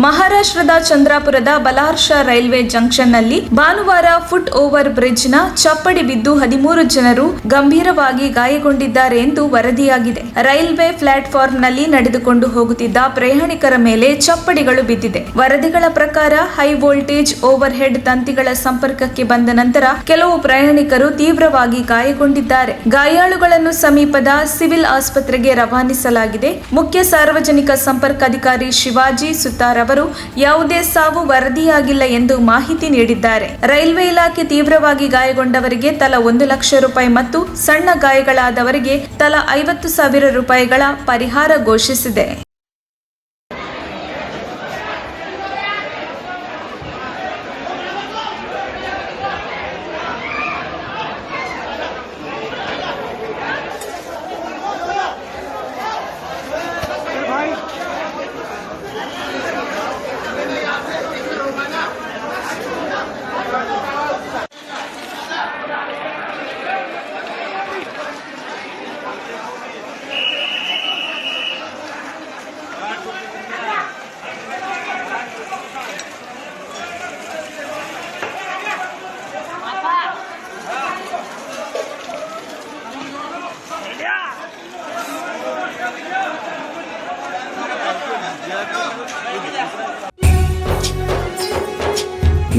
ಮಹಾರಾಷ್ಟ್ರದ ಚಂದ್ರಾಪುರದ ಬಲಾರ್ಷ ರೈಲ್ವೆ ಜಂಕ್ಷನ್ನಲ್ಲಿ ಭಾನುವಾರ ಫುಟ್ ಓವರ್ ಬ್ರಿಡ್ಜ್ನ ಚಪ್ಪಡಿ ಬಿದ್ದು 13 ಜನರು ಗಂಭೀರವಾಗಿ ಗಾಯಗೊಂಡಿದ್ದಾರೆ ಎಂದು ವರದಿಯಾಗಿದೆ. ರೈಲ್ವೆ ಪ್ಲಾಟ್ಫಾರ್ಮ್ನಲ್ಲಿ ನಡೆದುಕೊಂಡು ಹೋಗುತ್ತಿದ್ದ ಪ್ರಯಾಣಿಕರ ಮೇಲೆ ಚಪ್ಪಡಿಗಳು ಬಿದ್ದಿದೆ. ವರದಿಗಳ ಪ್ರಕಾರ ಹೈ ವೋಲ್ಟೇಜ್ ಓವರ್ ಹೆಡ್ ತಂತಿಗಳ ಸಂಪರ್ಕಕ್ಕೆ ಬಂದ ನಂತರ ಕೆಲವು ಪ್ರಯಾಣಿಕರು ತೀವ್ರವಾಗಿ ಗಾಯಗೊಂಡಿದ್ದಾರೆ. ಗಾಯಾಳುಗಳನ್ನು ಸಮೀಪದ ಸಿವಿಲ್ ಆಸ್ಪತ್ರೆಗೆ ರವಾನಿಸಲಾಗಿದೆ. ಮುಖ್ಯ ಸಾರ್ವಜನಿಕ ಸಂಪರ್ಕಾಧಿಕಾರಿ ಶಿವಾಜಿ ಸುತಾರ್ ಅವರು ಯಾವುದೇ ಸಾವು ವರದಿಯಾಗಿಲ್ಲ ಎಂದು ಮಾಹಿತಿ ನೀಡಿದ್ದಾರೆ. ರೈಲ್ವೆ ಇಲಾಖೆ ತೀವ್ರವಾಗಿ ಗಾಯಗೊಂಡವರಿಗೆ ತಲಾ 1 ಲಕ್ಷ ರೂಪಾಯಿ ಮತ್ತು ಸಣ್ಣ ಗಾಯಗಳಾದವರಿಗೆ ತಲಾ 50,000 ರೂಪಾಯಿಗಳ ಪರಿಹಾರ ಘೋಷಿಸಿದೆ.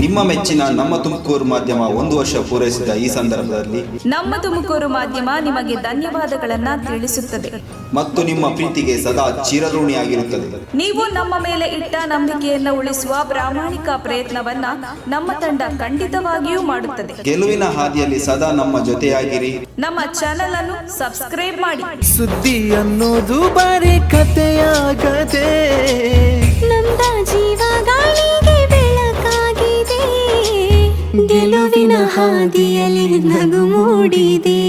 ನಿಮ್ಮ ಮೆಚ್ಚಿನ ನಮ್ಮ ತುಮಕೂರು ಮಾಧ್ಯಮ 1 ವರ್ಷ ಪೂರೈಸಿದ ಈ ಸಂದರ್ಭದಲ್ಲಿ ನಮ್ಮ ತುಮಕೂರು ಮಾಧ್ಯಮ ನಿಮಗೆ ಧನ್ಯವಾದಗಳನ್ನ ತಿಳಿಸುತ್ತದೆ ಮತ್ತು ನಿಮ್ಮ ಪ್ರೀತಿಗೆ ಸದಾ ಚಿರಋಣಿಯಾಗಿರುತ್ತದೆ. ನೀವು ನಮ್ಮ ಮೇಲೆ ಇಟ್ಟ ನಂಬಿಕೆಯನ್ನು ಉಳಿಸುವ ಪ್ರಾಮಾಣಿಕ ಪ್ರಯತ್ನವನ್ನ ನಮ್ಮ ತಂಡ ಖಂಡಿತವಾಗಿಯೂ ಮಾಡುತ್ತದೆ. ಗೆಲುವಿನ ಹಾದಿಯಲ್ಲಿ ಸದಾ ನಮ್ಮ ಜೊತೆಯಾಗಿರಿ. ನಮ್ಮ ಚಾನೆಲ್ ಅನ್ನು ಸಬ್ಸ್ಕ್ರೈಬ್ ಮಾಡಿ. ಸುದ್ದಿ ಅನ್ನೋದು ಬರೀ ಕಥೆಯಾಗದೆ ನಮ್ದ ಜೀವ ಗಾಳಿಗೆ ಬೆಳಕಾಗಿದೆ. ಗೆಲುವಿನ ಹಾದಿಯಲ್ಲಿ ನಗು ಮೂಡಿದೆ.